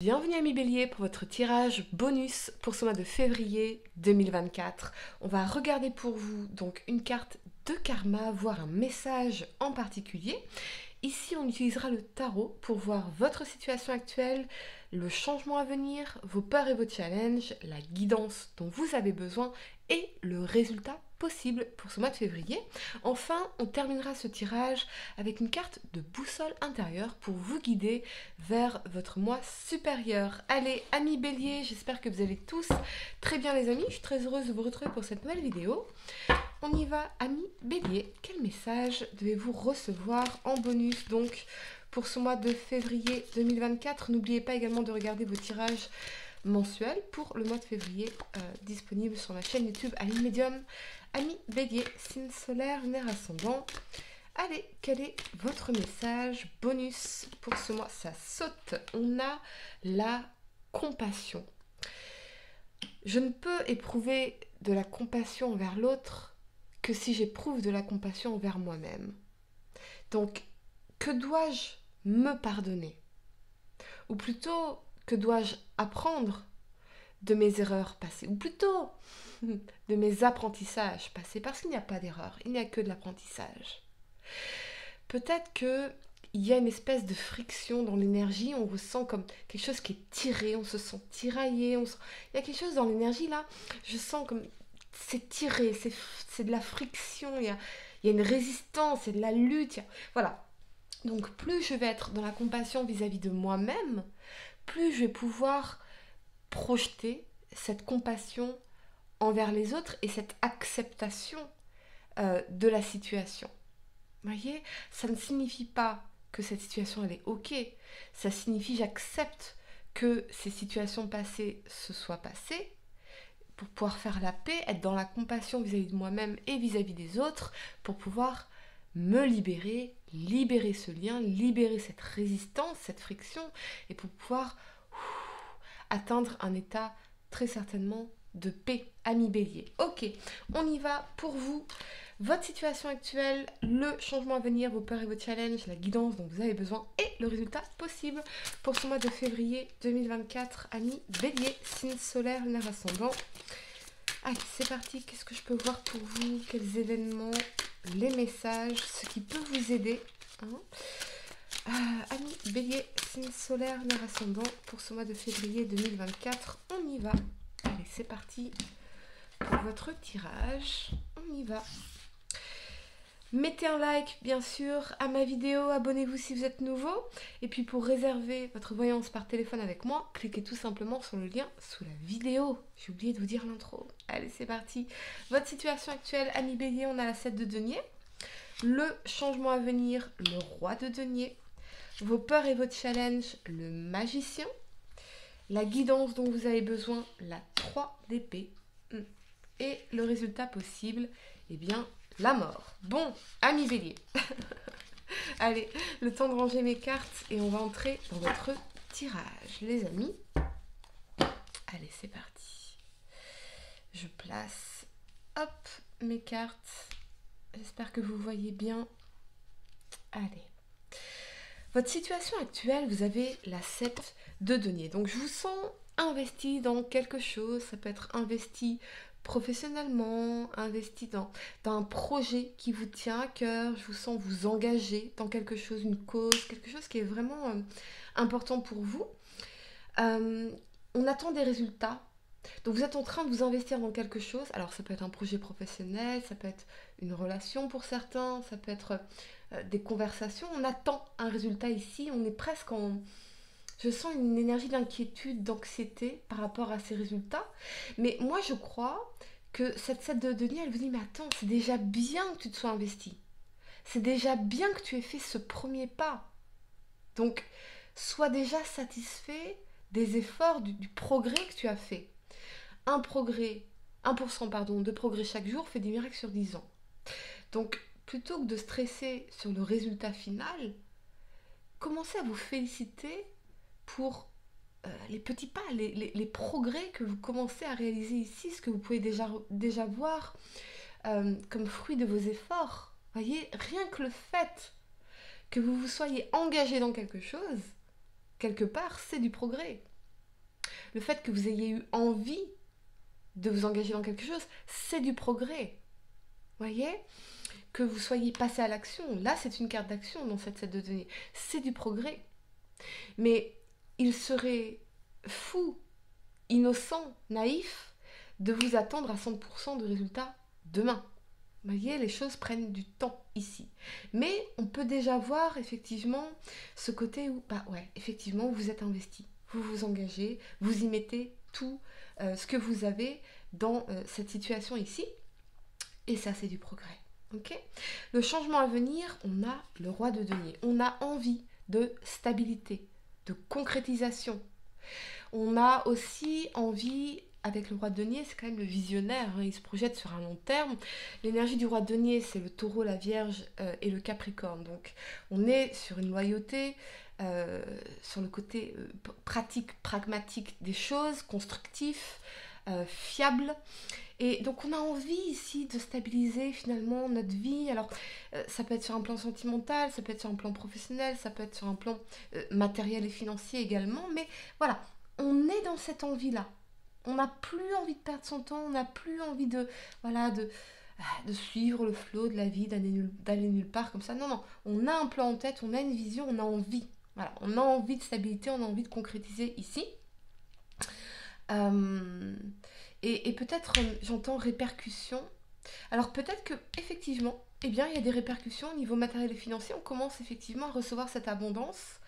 Bienvenue amis Bélier pour votre tirage bonus pour ce mois de février 2024. On va regarder pour vous donc une carte de karma, voir un message en particulier. Ici, on utilisera le tarot pour voir votre situation actuelle, le changement à venir, vos peurs et vos challenges, la guidance dont vous avez besoin et le résultat possible pour ce mois de février. Enfin, on terminera ce tirage avec une carte de boussole intérieure pour vous guider vers votre moi supérieur. Allez, amis Bélier, j'espère que vous allez tous très bien les amis. Je suis très heureuse de vous retrouver pour cette nouvelle vidéo. On y va, amis Bélier. Quel message devez-vous recevoir en bonus donc pour ce mois de février 2024? N'oubliez pas également de regarder vos tirages mensuels pour le mois de février disponibles sur ma chaîne YouTube Aline Medium. Amis Bélier, signe solaire, lunaire ascendant. Allez, quel est votre message bonus pour ce mois? Ça saute. On a la compassion. Je ne peux éprouver de la compassion envers l'autre que si j'éprouve de la compassion envers moi-même. Donc, que dois-je me pardonner? Ou plutôt, que dois-je apprendre de mes erreurs passées? Ou plutôt, de mes apprentissages passés? Parce qu'il n'y a pas d'erreur, il n'y a que de l'apprentissage. Peut-être qu'il y a une espèce de friction dans l'énergie, on ressent comme quelque chose qui est tiré, on se sent tiraillé, il y a quelque chose dans l'énergie là, je sens comme c'est tiré, c'est de la friction, il y a une résistance, il y a de la lutte, voilà. Donc plus je vais être dans la compassion vis-à-vis de moi-même, plus je vais pouvoir projeter cette compassion envers les autres et cette acceptation de la situation. Vous voyez, ça ne signifie pas que cette situation elle est ok, ça signifie j'accepte que ces situations passées se soient passées pour pouvoir faire la paix, être dans la compassion vis-à-vis de moi-même et vis-à-vis des autres pour pouvoir me libérer, libérer ce lien, libérer cette résistance, cette friction et pour pouvoir atteindre un état très certainement de paix, ami Bélier. Ok, on y va pour vous. Votre situation actuelle, le changement à venir, vos peurs et vos challenges, la guidance dont vous avez besoin et le résultat possible pour ce mois de février 2024, amis Bélier, signe solaire, lunaire ascendant. Allez, c'est parti. Qu'est-ce que je peux voir pour vous? Quels événements, les messages, ce qui peut vous aider, amis Bélier, signe solaire, lunaire ascendant pour ce mois de février 2024. On y va. Allez, c'est parti pour votre tirage. On y va. Mettez un like, bien sûr, à ma vidéo, abonnez-vous si vous êtes nouveau. Et puis pour réserver votre voyance par téléphone avec moi, cliquez tout simplement sur le lien sous la vidéo. J'ai oublié de vous dire l'intro. Allez, c'est parti. Votre situation actuelle, ami Bélier, on a la 7 de denier. Le changement à venir, le roi de denier. Vos peurs et votre challenge, le magicien. La guidance dont vous avez besoin, la 3 d'épée. Et le résultat possible, eh bien, la mort. Bon, amis Bélier. Allez, le temps de ranger mes cartes et on va entrer dans votre tirage, les amis. Allez, c'est parti. Je place, hop, mes cartes. J'espère que vous voyez bien. Allez. Votre situation actuelle, vous avez la 7 de denier. Donc, je vous sens investi dans quelque chose. Ça peut être investi professionnellement, investi dans un projet qui vous tient à cœur. Je vous sens vous engager dans quelque chose, une cause, quelque chose qui est vraiment important pour vous. On attend des résultats. Donc vous êtes en train de vous investir dans quelque chose. Alors ça peut être un projet professionnel, ça peut être une relation pour certains, ça peut être des conversations. On attend un résultat ici, on est presque en... Je sens une énergie d'inquiétude, d'anxiété par rapport à ces résultats. Mais moi, je crois que cette 7 de denier, elle vous dit, mais attends, c'est déjà bien que tu te sois investi. C'est déjà bien que tu aies fait ce premier pas. Donc, sois déjà satisfait des efforts, du progrès que tu as fait. 1% de progrès chaque jour fait des miracles sur 10 ans. Donc, plutôt que de stresser sur le résultat final, commencez à vous féliciter pour les petits pas, les progrès que vous commencez à réaliser ici, ce que vous pouvez déjà voir comme fruit de vos efforts. Voyez, rien que le fait que vous vous soyez engagé dans quelque chose, quelque part, c'est du progrès. le fait que vous ayez eu envie de vous engager dans quelque chose, c'est du progrès. Voyez ? Que vous soyez passé à l'action, là c'est une carte d'action dans cette set de denier, c'est du progrès. Mais il serait fou, innocent, naïf de vous attendre à 100% de résultats demain. Vous voyez, les choses prennent du temps ici. Mais on peut déjà voir effectivement ce côté où, effectivement, vous êtes investi, vous vous engagez, vous y mettez tout ce que vous avez dans cette situation ici. Et ça, c'est du progrès. Okay ? Le changement à venir, on a le roi de denier. On a envie de stabilité, de concrétisation. On a aussi envie, avec le roi de denier, c'est quand même le visionnaire, il se projette sur un long terme. L'énergie du roi de denier, c'est le taureau, la vierge et le capricorne. Donc on est sur une loyauté, sur le côté pratique, pragmatique des choses, constructif, fiable. Et donc on a envie ici de stabiliser finalement notre vie. Alors ça peut être sur un plan sentimental, ça peut être sur un plan professionnel, ça peut être sur un plan matériel et financier également. Mais voilà, on est dans cette envie-là. On n'a plus envie de perdre son temps, on n'a plus envie de suivre le flot de la vie, d'aller nulle part comme ça. Non, non, on a un plan en tête, on a une vision, on a envie. Voilà, on a envie de stabilité, on a envie de concrétiser ici. Et peut-être, j'entends répercussions. Alors peut-être que effectivement, il y a des répercussions au niveau matériel et financier. On commence effectivement à recevoir cette abondance,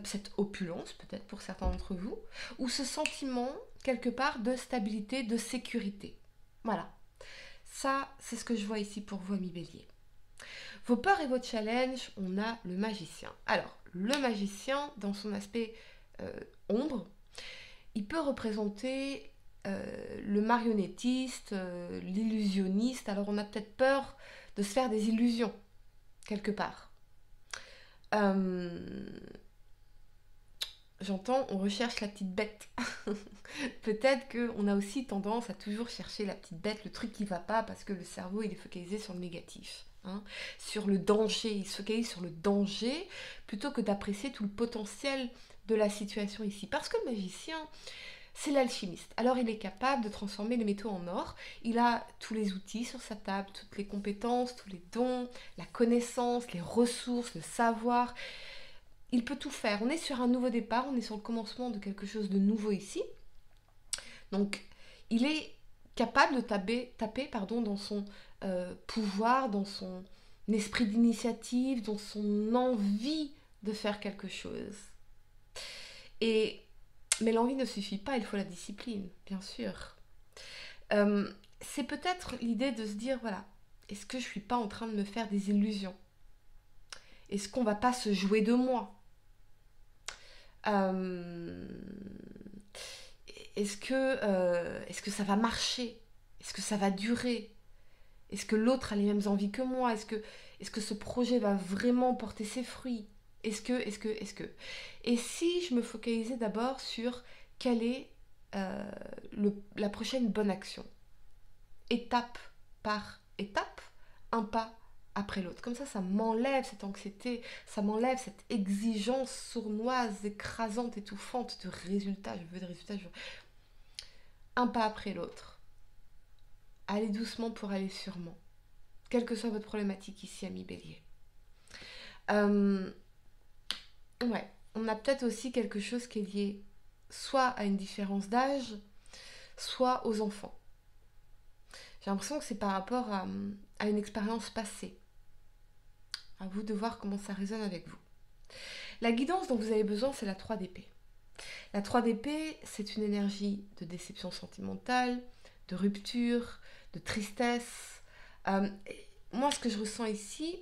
cette opulence peut-être pour certains d'entre vous, ou ce sentiment quelque part de stabilité, de sécurité. Voilà. Ça, c'est ce que je vois ici pour vous, amis Bélier. Vos peurs et vos challenges, on a le magicien. Alors, le magicien, dans son aspect ombre, il peut représenter le marionnettiste, l'illusionniste. Alors on a peut-être peur de se faire des illusions, quelque part. J'entends, on recherche la petite bête. Peut-être qu'on a aussi tendance à toujours chercher la petite bête, le truc qui ne va pas, parce que le cerveau il est focalisé sur le négatif. Sur le danger, il se focalise sur le danger, plutôt que d'apprécier tout le potentiel de la situation ici. Parce que le magicien, c'est l'alchimiste. Alors il est capable de transformer les métaux en or. Il a tous les outils sur sa table, toutes les compétences, tous les dons, la connaissance, les ressources, le savoir. Il peut tout faire. On est sur un nouveau départ, on est sur le commencement de quelque chose de nouveau ici. Donc il est capable de taper dans son pouvoir, dans son esprit d'initiative, dans son envie de faire quelque chose. Mais l'envie ne suffit pas, il faut la discipline, bien sûr. C'est peut-être l'idée de se dire, voilà, est-ce que je ne suis pas en train de me faire des illusions ? Est-ce qu'on ne va pas se jouer de moi ? Est-ce que ça va marcher ? Est-ce que ça va durer ? Est-ce que l'autre a les mêmes envies que moi ? Est-ce que ce projet va vraiment porter ses fruits ? Est-ce que... Et si je me focalisais d'abord sur quelle est la prochaine bonne action ? Étape par étape, un pas après l'autre. Comme ça m'enlève cette anxiété, ça m'enlève cette exigence sournoise, écrasante, étouffante de résultats. Je veux des résultats. Un pas après l'autre. Allez doucement pour aller sûrement. Quelle que soit votre problématique ici, ami Bélier. On a peut-être aussi quelque chose qui est lié soit à une différence d'âge, soit aux enfants. J'ai l'impression que c'est par rapport à une expérience passée. À vous de voir comment ça résonne avec vous. La guidance dont vous avez besoin, c'est la 3 d'épée. La 3 d'épée, c'est une énergie de déception sentimentale, de rupture, de tristesse. Moi, ce que je ressens ici,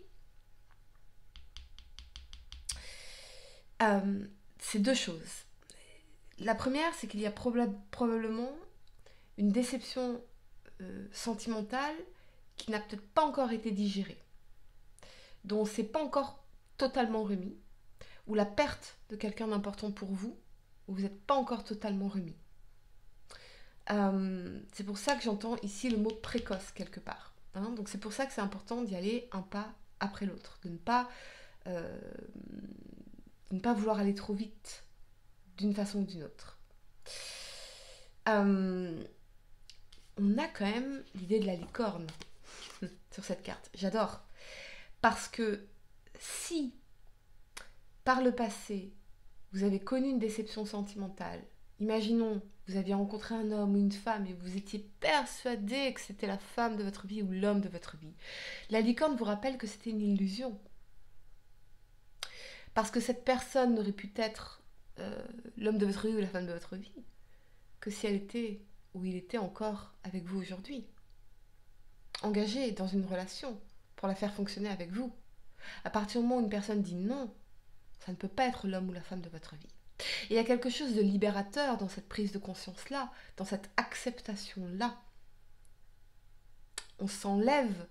c'est deux choses. La première, c'est qu'il y a probablement une déception sentimentale qui n'a peut-être pas encore été digérée, dont on ne s'est pas encore totalement remis, ou la perte de quelqu'un d'important pour vous, où vous n'êtes pas encore totalement remis. C'est pour ça que j'entends ici le mot précoce quelque part. Donc c'est pour ça que c'est important d'y aller un pas après l'autre, de ne pas vouloir aller trop vite d'une façon ou d'une autre. on a quand même l'idée de la licorne sur cette carte. J'adore. Parce que si, par le passé, vous avez connu une déception sentimentale, imaginons, vous aviez rencontré un homme ou une femme et vous étiez persuadé que c'était la femme de votre vie ou l'homme de votre vie. La licorne vous rappelle que c'était une illusion. Parce que cette personne n'aurait pu être l'homme de votre vie ou la femme de votre vie que si elle était ou il était encore avec vous aujourd'hui. Engagé dans une relation pour la faire fonctionner avec vous. À partir du moment où une personne dit non, ça ne peut pas être l'homme ou la femme de votre vie. Et il y a quelque chose de libérateur dans cette prise de conscience-là, dans cette acceptation-là. On s'enlève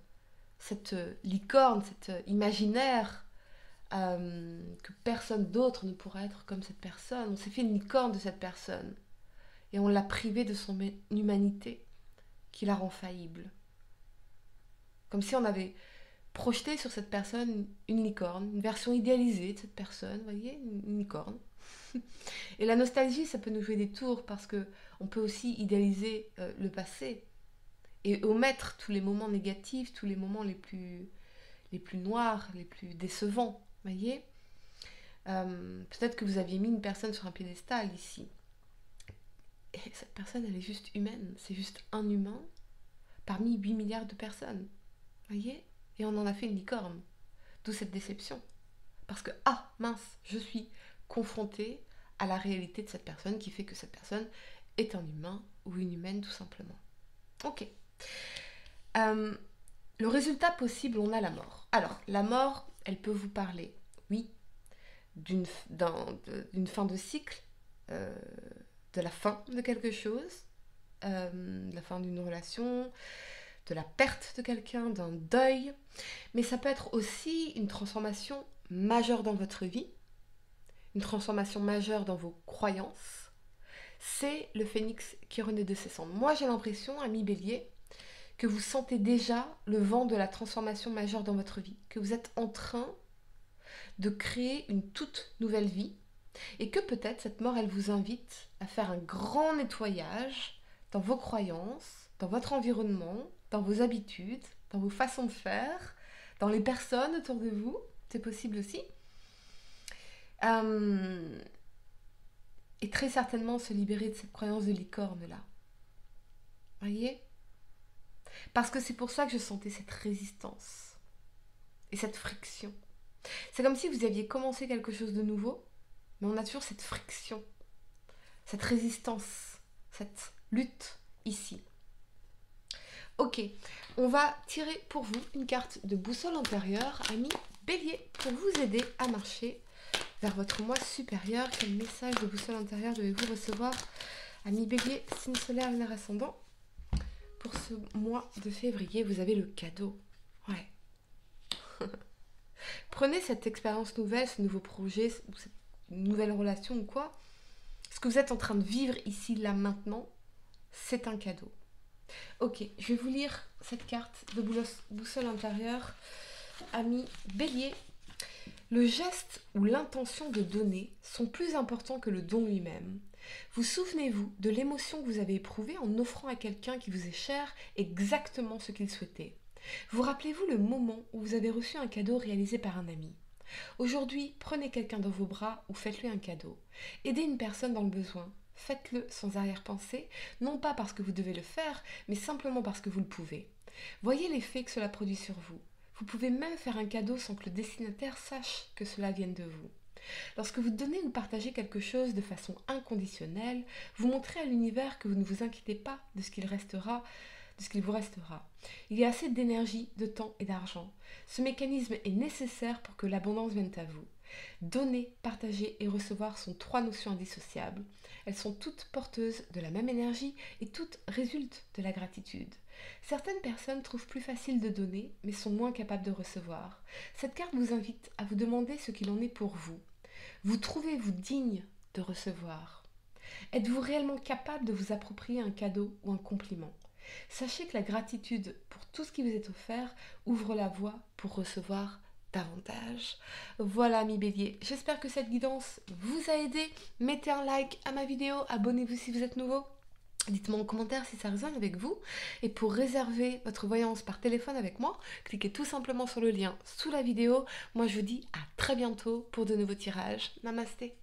cette licorne, cet imaginaire que personne d'autre ne pourra être comme cette personne. On s'est fait une licorne de cette personne et on l'a privée de son humanité qui la rend faillible. Comme si on avait projeté sur cette personne une licorne, une version idéalisée de cette personne, vous voyez, une licorne. Et la nostalgie, ça peut nous jouer des tours parce que on peut aussi idéaliser le passé et omettre tous les moments négatifs, tous les moments les plus noirs, les plus décevants, vous voyez. Peut-être que vous aviez mis une personne sur un piédestal ici. Et cette personne, elle est juste humaine. C'est juste un humain parmi 8 milliards de personnes. Vous voyez? Et on en a fait une licorne. D'où cette déception. Parce que, ah, mince, je suis confrontée à la réalité de cette personne qui fait que cette personne est un humain ou une humaine tout simplement. Ok. Le résultat possible, on a la mort. Alors, la mort, elle peut vous parler, oui, d'une fin de cycle, de la fin de quelque chose, de la fin d'une relation, de la perte de quelqu'un, d'un deuil, mais ça peut être aussi une transformation majeure dans votre vie, une transformation majeure dans vos croyances. C'est le phénix qui renaît de ses cendres. Moi, j'ai l'impression, ami Bélier, que vous sentez déjà le vent de la transformation majeure dans votre vie, que vous êtes en train de créer une toute nouvelle vie, et que peut-être cette mort, elle vous invite à faire un grand nettoyage dans vos croyances, dans votre environnement, dans vos habitudes, dans vos façons de faire, dans les personnes autour de vous, c'est possible aussi. Et très certainement se libérer de cette croyance de licorne-là. Voyez ? Parce que c'est pour ça que je sentais cette résistance et cette friction. C'est comme si vous aviez commencé quelque chose de nouveau, mais on a toujours cette friction, cette résistance, cette lutte ici. Ok, on va tirer pour vous une carte de boussole intérieure, ami Bélier, pour vous aider à marcher vers votre moi supérieur. Quel message de boussole intérieure devez-vous recevoir, ami Bélier, signe solaire, lunaire ascendant? Pour ce mois de février, vous avez le cadeau. Ouais. Prenez cette expérience nouvelle, ce nouveau projet, cette nouvelle relation ou quoi. Ce que vous êtes en train de vivre ici, là, maintenant, c'est un cadeau. Ok, je vais vous lire cette carte de boussole intérieure. Ami Bélier, le geste ou l'intention de donner sont plus importants que le don lui-même. Vous souvenez-vous de l'émotion que vous avez éprouvée en offrant à quelqu'un qui vous est cher exactement ce qu'il souhaitait. Vous rappelez-vous le moment où vous avez reçu un cadeau réalisé par un ami. Aujourd'hui, prenez quelqu'un dans vos bras ou faites-lui un cadeau. Aidez une personne dans le besoin. Faites-le sans arrière-pensée, non pas parce que vous devez le faire, mais simplement parce que vous le pouvez. Voyez l'effet que cela produit sur vous. Vous pouvez même faire un cadeau sans que le destinataire sache que cela vienne de vous. Lorsque vous donnez ou partagez quelque chose de façon inconditionnelle, vous montrez à l'univers que vous ne vous inquiétez pas de ce qu'il vous restera. Il y a assez d'énergie, de temps et d'argent. Ce mécanisme est nécessaire pour que l'abondance vienne à vous. Donner, partager et recevoir sont 3 notions indissociables. Elles sont toutes porteuses de la même énergie et toutes résultent de la gratitude. Certaines personnes trouvent plus facile de donner, mais sont moins capables de recevoir. Cette carte vous invite à vous demander ce qu'il en est pour vous. Vous trouvez-vous digne de recevoir? Êtes-vous réellement capable de vous approprier un cadeau ou un compliment? Sachez que la gratitude pour tout ce qui vous est offert ouvre la voie pour recevoir davantage. Voilà, ami Bélier, j'espère que cette guidance vous a aidé. Mettez un like à ma vidéo, abonnez-vous si vous êtes nouveau. Dites-moi en commentaire si ça résonne avec vous. Et pour réserver votre voyance par téléphone avec moi, cliquez tout simplement sur le lien sous la vidéo. Moi, je vous dis à très bientôt pour de nouveaux tirages. Namasté.